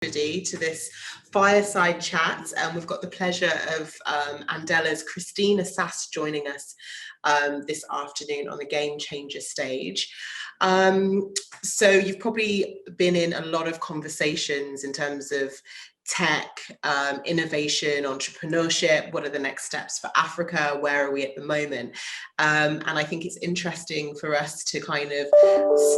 To this fireside chat, and we've got the pleasure of Andela's Christina Sass joining us this afternoon on the Game Changer stage. So you've probably been in a lot of conversations in terms of tech, innovation, entrepreneurship. What are the next steps for Africa? Where are we at the moment? And I think it's interesting for us to kind of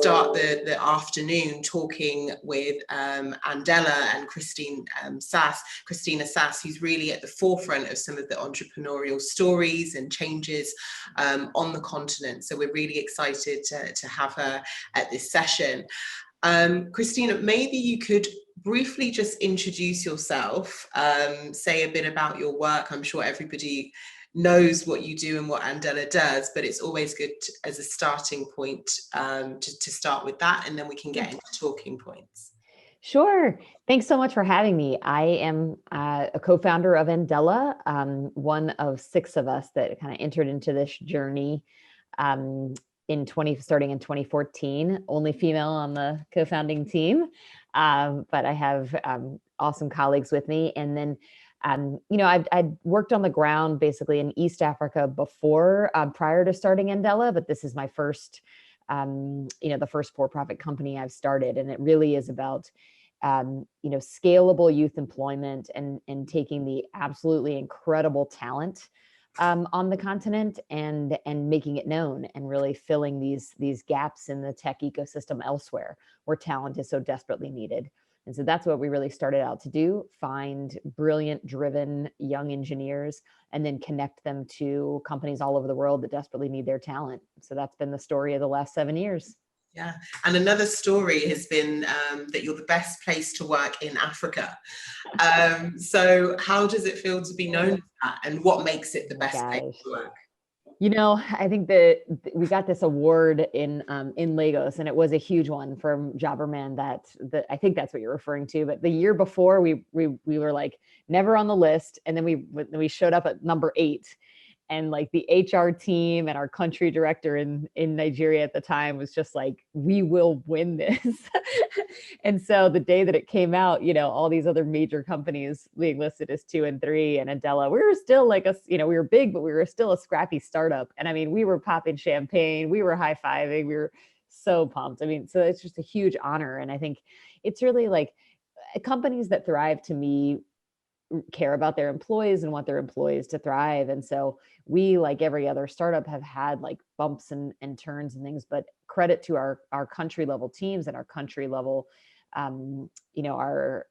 start the afternoon talking with Andela and Christina Sass, who's really at the forefront of some of the entrepreneurial stories and changes on the continent. So we're really excited to have her at this session. Christina, maybe you could briefly just introduce yourself, say a bit about your work. I'm sure everybody knows what you do and what Andela does, but it's always good as a starting point to start with that, and then we can get into talking points. Sure. Thanks so much for having me. I am a co-founder of Andela, one of 6 of us that kind of entered into this journey starting in 2014, only female on the co-founding team. But I have awesome colleagues with me. And then, I'd worked on the ground basically in East Africa before, prior to starting Andela, but this is my first, the first for-profit company I've started. And it really is about, scalable youth employment and taking the absolutely incredible talent on the continent and making it known and really filling these gaps in the tech ecosystem elsewhere where talent is so desperately needed. And so that's what we really started out to do, find brilliant, driven young engineers and then connect them to companies all over the world that desperately need their talent. So that's been the story of the last 7 years. Yeah, and another story has been that you're the best place to work in Africa. So how does it feel to be known as that, and what makes it the best place to work? I think that we got this award in Lagos, and it was a huge one from Jobberman. That I think that's what you're referring to. But the year before, we were like never on the list, and then we showed up at number 8. And like the HR team and our country director in Nigeria at the time was just like, we will win this. And so the day that it came out, all these other major companies being listed as 2 and 3, and Andela, we were still like we were big, but we were still a scrappy startup. And I mean, we were popping champagne, we were high-fiving, we were so pumped. I mean, so it's just a huge honor. And I think it's really like companies that thrive, to me, care about their employees and want their employees to thrive. And so we, like every other startup, have had like bumps and turns and things, but credit to our country level teams and our country level, our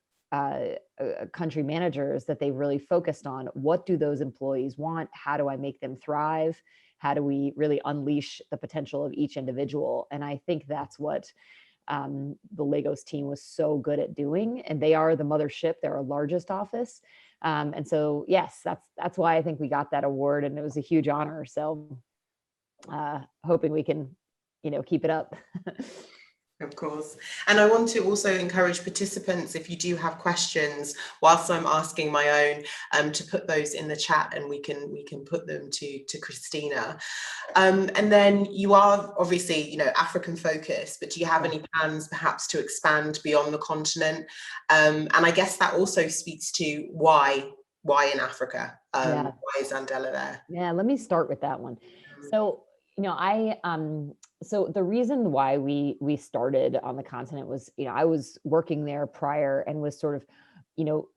country managers, that they've really focused on what do those employees want? How do I make them thrive? How do we really unleash the potential of each individual? And I think that's what the Lagos team was so good at doing, and they are the mothership. They're our largest office. And so, yes, that's why I think we got that award, and it was a huge honor. So hoping we can, keep it up. Of course. And I want to also encourage participants, if you do have questions whilst I'm asking my own, to put those in the chat, and we can put them to Christina. And then you are obviously, African focused, but do you have any plans perhaps to expand beyond the continent? And I guess that also speaks to why in Africa? Why is Andela there? Yeah, let me start with that one. So, so the reason why we started on the continent was, I was working there prior and was sort of,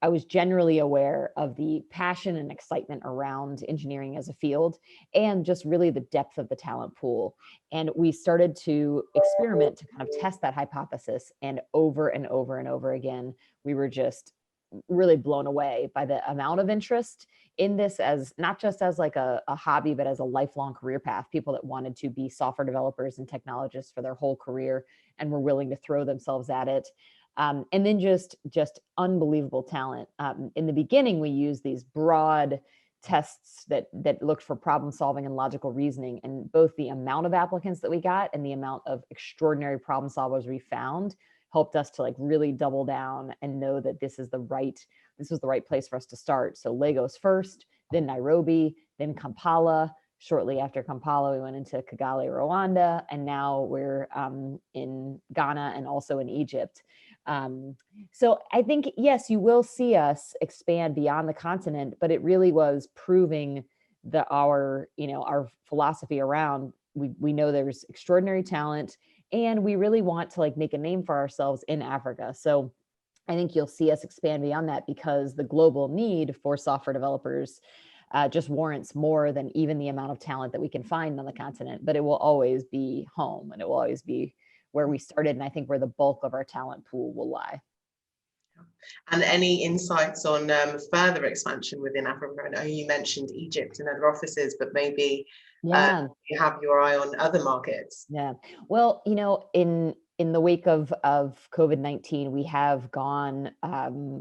I was generally aware of the passion and excitement around engineering as a field and just really the depth of the talent pool. And we started to experiment to kind of test that hypothesis. And over and over and over again, we were just really blown away by the amount of interest in this, as not just as like a hobby, but as a lifelong career path. People that wanted to be software developers and technologists for their whole career and were willing to throw themselves at it. And then just unbelievable talent. In the beginning, we used these broad tests that looked for problem solving and logical reasoning, and both the amount of applicants that we got and the amount of extraordinary problem solvers we found helped us to like really double down and know that this was the right place for us to start. So Lagos first, then Nairobi, then Kampala. Shortly after Kampala, we went into Kigali, Rwanda, and now we're in Ghana and also in Egypt. So I think, yes, you will see us expand beyond the continent, but it really was proving our philosophy around, we know there's extraordinary talent, and we really want to like make a name for ourselves in Africa. So I think you'll see us expand beyond that, because the global need for software developers just warrants more than even the amount of talent that we can find on the continent. But it will always be home, and it will always be where we started, and I think where the bulk of our talent pool will lie. And any insights on further expansion within Africa? I know you mentioned Egypt and other offices, but maybe you have your eye on other markets. Yeah. Well, in the wake of COVID-19, we have gone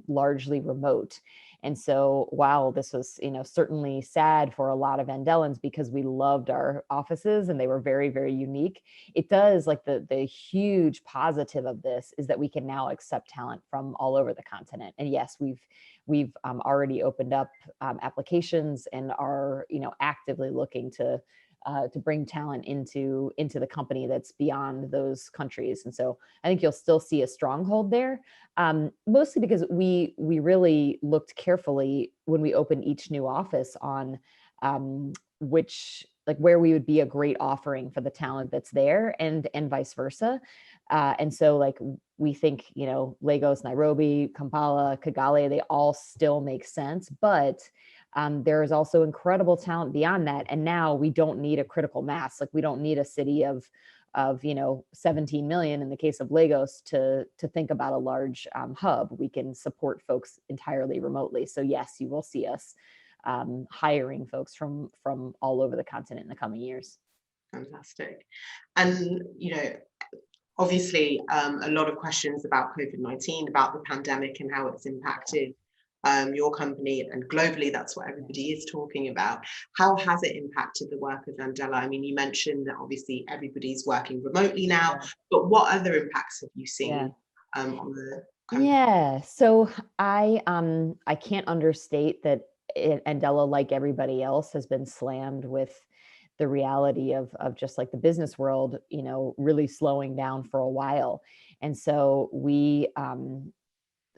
largely remote. And so while this was, certainly sad for a lot of Andelans, because we loved our offices and they were very, very unique, it does, like, the huge positive of this is that we can now accept talent from all over the continent. And yes, we've already opened up applications and are, actively looking to bring talent into the company that's beyond those countries. And so I think you'll still see a stronghold there, mostly because we really looked carefully when we opened each new office on where we would be a great offering for the talent that's there, and vice versa. And so, like, we think, Lagos, Nairobi, Kampala, Kigali, they all still make sense, but there is also incredible talent beyond that. And now we don't need a critical mass. Like, we don't need a city of 17 million in the case of Lagos to think about a large hub. We can support folks entirely remotely. So yes, you will see us hiring folks from all over the continent in the coming years. Fantastic. And, obviously a lot of questions about COVID-19, about the pandemic and how it's impacted your company, and globally, that's what everybody is talking about. How has it impacted the work of Andela? I mean, you mentioned that obviously everybody's working remotely now, but what other impacts have you seen on the company? Yeah, so I can't understate that Andela, like everybody else, has been slammed with the reality of just like the business world, really slowing down for a while. And so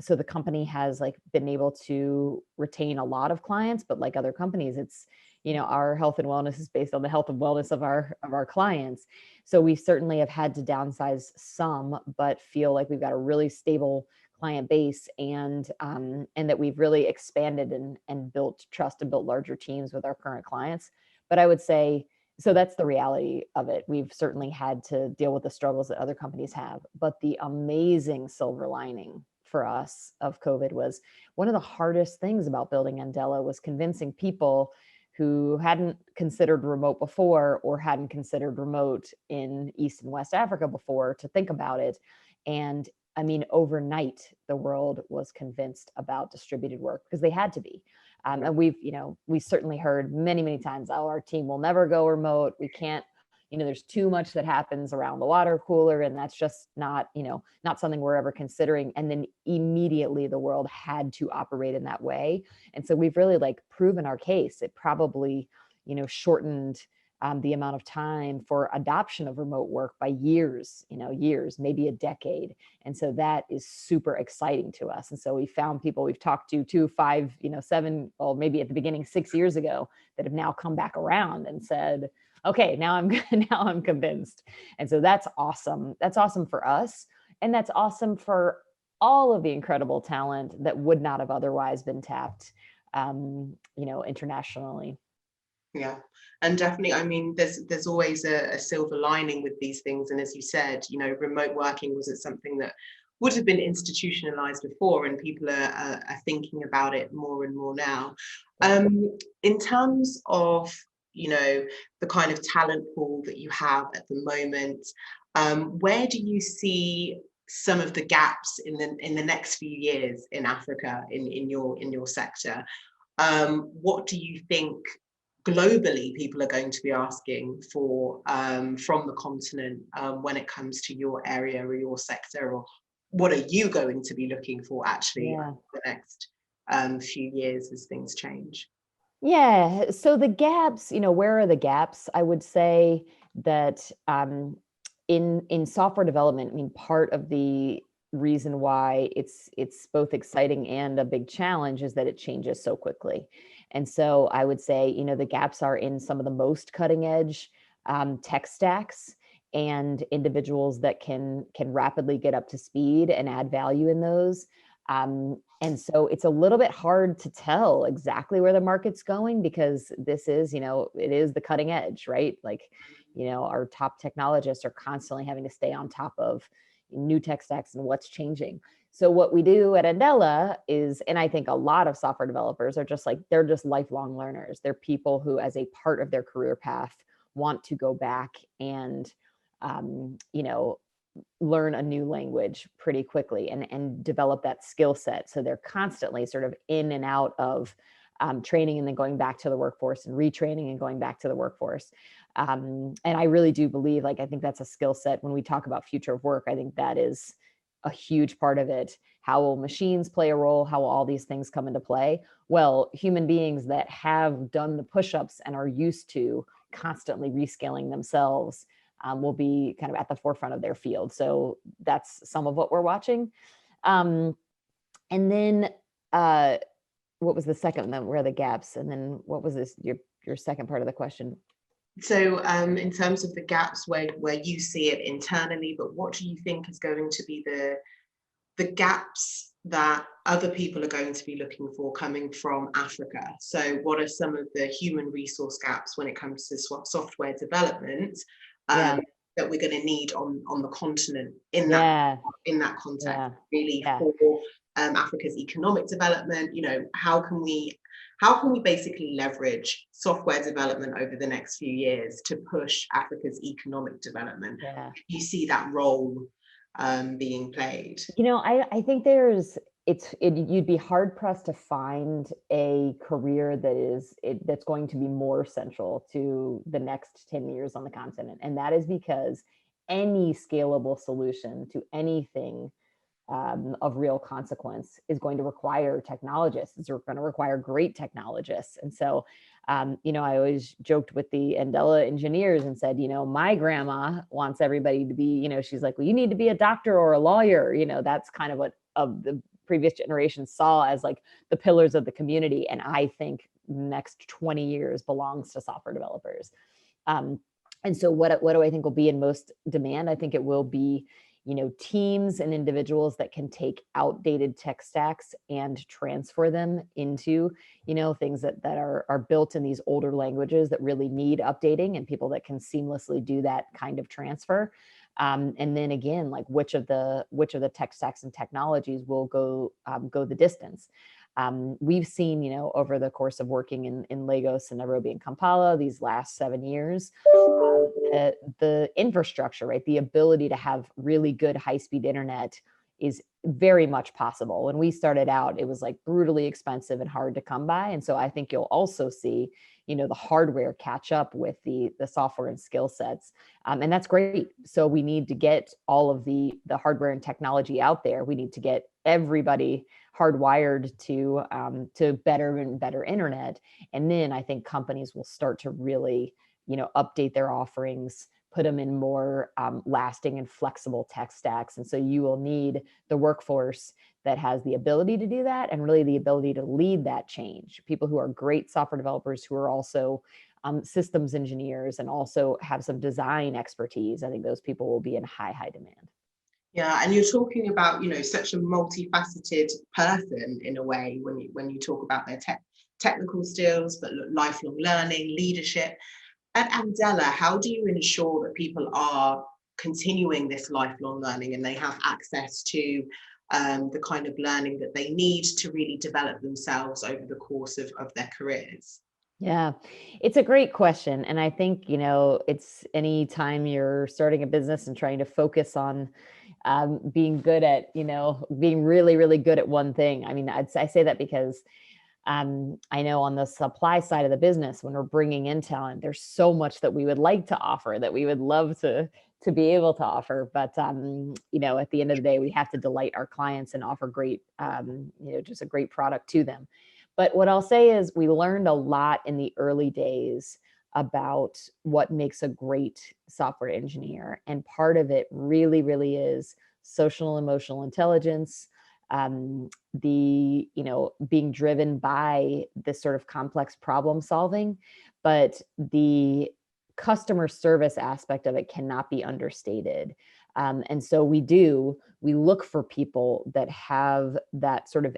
so the company has been able to retain a lot of clients, but like other companies, it's, our health and wellness is based on the health and wellness of our clients. So we certainly have had to downsize some, but feel like we've got a really stable client base, and that we've really expanded and built trust and built larger teams with our current clients. But I would say, so that's the reality of it. We've certainly had to deal with the struggles that other companies have, but the amazing silver lining for us of COVID was, one of the hardest things about building Andela was convincing people who hadn't considered remote before, or hadn't considered remote in East and West Africa before, to think about it. And I mean, overnight, the world was convinced about distributed work, because they had to be. And we certainly heard many, many times, oh, our team will never go remote. We can't, there's too much that happens around the water cooler, and that's just not something we're ever considering. And then immediately the world had to operate in that way. And so we've really proven our case. It probably, shortened the amount of time for adoption of remote work by years, maybe a decade. And so that is super exciting to us. And so we found people we've talked to 2, 5, 7, well, maybe at the beginning 6 years ago, that have now come back around and said, okay, now I'm convinced. And so that's awesome. That's awesome for us. And that's awesome for all of the incredible talent that would not have otherwise been tapped, internationally. Yeah, and definitely, I mean, there's always a silver lining with these things. And as you said, remote working wasn't something that would have been institutionalized before, and people are thinking about it more and more now. In terms of, the kind of talent pool that you have at the moment, where do you see some of the gaps in the next few years in Africa, in your sector? What do you think globally people are going to be asking for from the continent when it comes to your area or your sector? Or what are you going to be looking for actually over the next few years as things change? Yeah, so the gaps, where are the gaps? I would say that in software development, I mean, part of the reason why it's both exciting and a big challenge is that it changes so quickly. And so I would say, the gaps are in some of the most cutting edge tech stacks, and individuals that can rapidly get up to speed and add value in those. And so it's a little bit hard to tell exactly where the market's going, because this is, it is the cutting edge, right? Like, our top technologists are constantly having to stay on top of new tech stacks and what's changing. So what we do at Andela is, and I think a lot of software developers are just like, they're just lifelong learners. They're people who, as a part of their career path, want to go back and, learn a new language pretty quickly and develop that skill set. So they're constantly sort of in and out of training, and then going back to the workforce, and retraining and going back to the workforce. And I really do believe, like, I think that's a skill set when we talk about future of work. I think that is a huge part of it. How will machines play a role? How will all these things come into play? Well, human beings that have done the push-ups and are used to constantly rescaling themselves will be kind of at the forefront of their field. So that's some of what we're watching. And then what was the second? Then where are the gaps? And then what was this? Your second part of the question? So in terms of the gaps where you see it internally, but what do you think is going to be the gaps that other people are going to be looking for coming from Africa? So what are some of the human resource gaps when it comes to software development that we're going to need on the continent in that context, really, for Africa's economic development? How can we basically leverage software development over the next few years to push Africa's economic development? You see that role being played? I think you'd be hard pressed to find a career that's going to be more central to the next 10 years on the continent. And that is because any scalable solution to anything of real consequence is going to require technologists. It's going to require great technologists. And so, I always joked with the Andela engineers and said, my grandma wants everybody to be, she's like, well, you need to be a doctor or a lawyer. That's kind of what the previous generation saw as like the pillars of the community. And I think next 20 years belongs to software developers. And so what do I think will be in most demand? I think it will be, teams and individuals that can take outdated tech stacks and transfer them into, things that are built in these older languages that really need updating, and people that can seamlessly do that kind of transfer. And then again, like which of the tech stacks and technologies will go the distance. We've seen, over the course of working in Lagos and Nairobi and Kampala these last 7 years, the infrastructure, right? The ability to have really good high-speed internet is very much possible. When we started out, it was like brutally expensive and hard to come by. And so I think you'll also see, the hardware catch up with the software and skill sets. And that's great. So we need to get all of the hardware and technology out there. We need to get everybody hardwired to better and better internet. And then I think companies will start to really, update their offerings, put them in more lasting and flexible tech stacks. And so you will need the workforce that has the ability to do that, and really the ability to lead that change. People who are great software developers, who are also systems engineers and also have some design expertise. I think those people will be in high demand. Yeah, and you're talking about, such a multifaceted person in a way when you talk about their technical skills, but lifelong learning, leadership. At Andela, how do you ensure that people are continuing this lifelong learning and they have access to the kind of learning that they need to really develop themselves over the course of their careers? Yeah, it's a great question. And I think, it's any time you're starting a business and trying to focus on being good at, being really, really good at one thing. I mean, I say that because I know on the supply side of the business, when we're bringing in talent, there's so much that we would like to offer, that we would love to be able to offer. But, at the end of the day, we have to delight our clients and offer great, just a great product to them. But what I'll say is we learned a lot in the early days about what makes a great software engineer. And part of it really, really is social and emotional intelligence, the, being driven by this sort of complex problem solving, but the customer service aspect of it cannot be understated. And so we look for people that have that sort of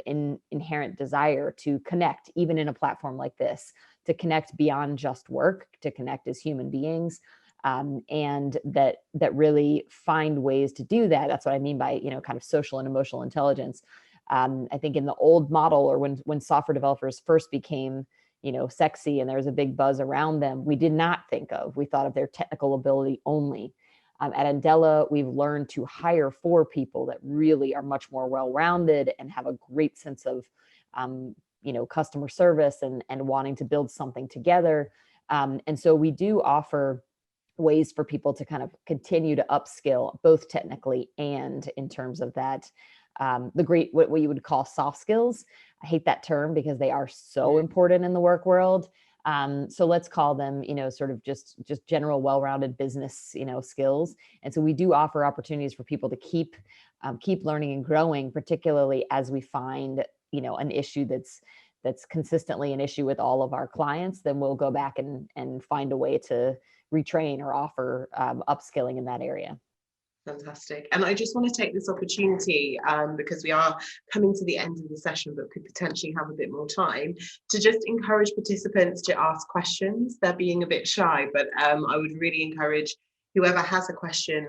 inherent desire to connect, even in a platform like this, to connect beyond just work, to connect as human beings. And that really find ways to do that. That's what I mean by, kind of social and emotional intelligence. I think in the old model, or when software developers first became, sexy and there was a big buzz around them, we thought of their technical ability only. At Andela, we've learned to hire for people that really are much more well-rounded and have a great sense of, customer service and wanting to build something together. And so we do offer ways for people to kind of continue to upskill, both technically and in terms of that, what you would call soft skills. I hate that term because they are so important in the work world. So let's call them, sort of just general well-rounded business, skills. And so we do offer opportunities for people to keep learning and growing, particularly as we find, an issue that's consistently an issue with all of our clients. Then we'll go back and find a way to retrain or offer upskilling in that area. Fantastic. And I just want to take this opportunity, because we are coming to the end of the session, but could potentially have a bit more time, to just encourage participants to ask questions. They're being a bit shy, but I would really encourage whoever has a question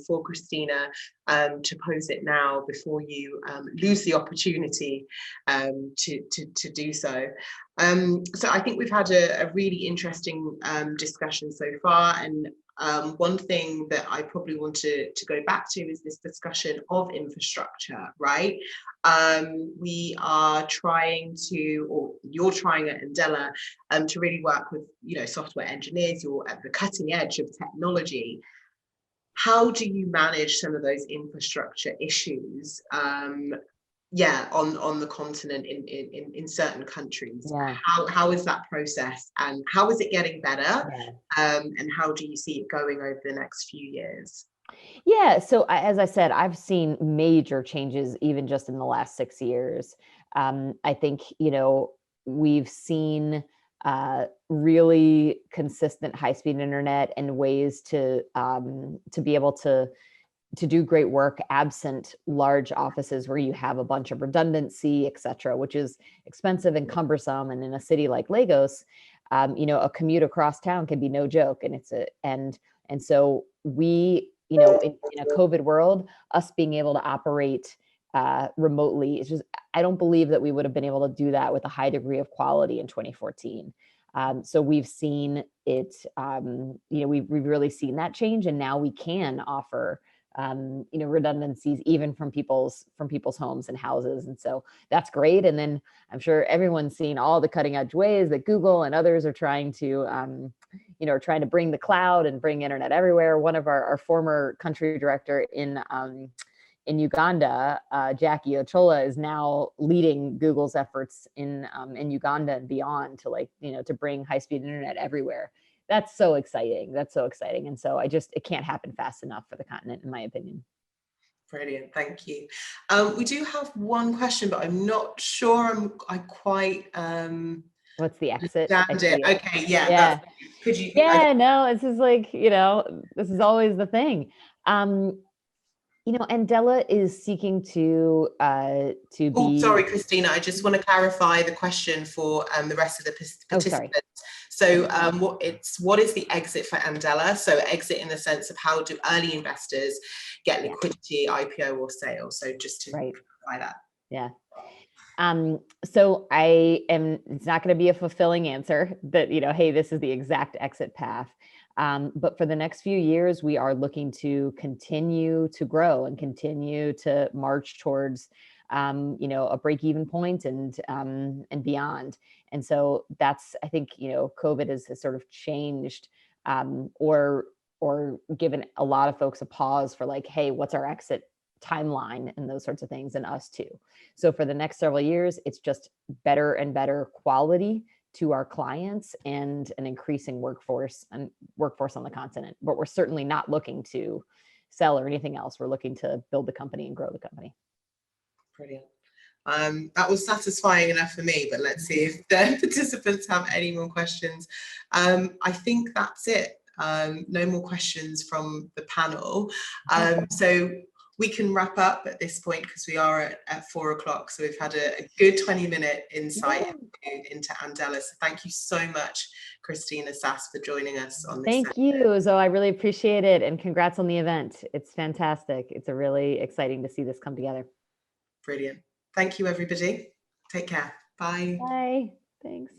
for Christina to pose it now before you lose the opportunity to do so. So I think we've had a really interesting discussion so far, and one thing that I probably want to go back to is this discussion of infrastructure, right? We are trying to, or you're trying at Andela, to really work with, software engineers. You're at the cutting edge of technology. How do you manage some of those infrastructure issues? On the continent in certain countries. Yeah. How is that process, and how is it getting better? Yeah. And how do you see it going over the next few years? Yeah. So as I said, I've seen major changes even just in the last 6 years. I think, we've seen really consistent high-speed internet and ways to be able to do great work absent large offices where you have a bunch of redundancy, et cetera, which is expensive and cumbersome. And in a city like Lagos, a commute across town can be no joke. And so we, in a COVID world, us being able to operate remotely, it's just, I don't believe that we would have been able to do that with a high degree of quality in 2014. So we've seen it, we've really seen that change, and now we can offer redundancies even from people's homes and houses. And so that's great. And then I'm sure everyone's seen all the cutting edge ways that Google and others are trying to, trying to bring the cloud and bring internet everywhere. One of our former country director in Uganda, Jackie Ochola, is now leading Google's efforts in Uganda and beyond to bring high-speed internet everywhere. That's so exciting. And so it can't happen fast enough for the continent, in my opinion. Brilliant, thank you. We do have one question, but I'm not sure I quite what's the exit? Okay, yeah. Could you? Yeah, no, this is this is always the thing. Andela is seeking to be. Oh, sorry, Christina. I just want to clarify the question for the rest of the participants. So, what is the exit for Andela? So, exit in the sense of how do early investors get liquidity, IPO, or sale? So, just to clarify that. Yeah. So it's not going to be a fulfilling answer that, hey, this is the exact exit path. But for the next few years, we are looking to continue to grow and continue to march towards, a break-even point and beyond. And so that's, I think, COVID has sort of changed or given a lot of folks a pause for hey, what's our exit timeline and those sorts of things, and us too. So for the next several years, it's just better and better quality to our clients and an increasing workforce on the continent. But we're certainly not looking to sell or anything else. We're looking to build the company and grow the company. Brilliant. That was satisfying enough for me, but let's see if the participants have any more questions. I think that's it. No more questions from the panel. So we can wrap up at this point because we are at 4 o'clock. So we've had a good 20-minute insight into Andela. So thank you so much, Christina Sass, for joining us on this. Thank you, Zo. I really appreciate it. And congrats on the event. It's fantastic. It's a really exciting to see this come together. Brilliant. Thank you, everybody. Take care. Bye. Bye. Thanks.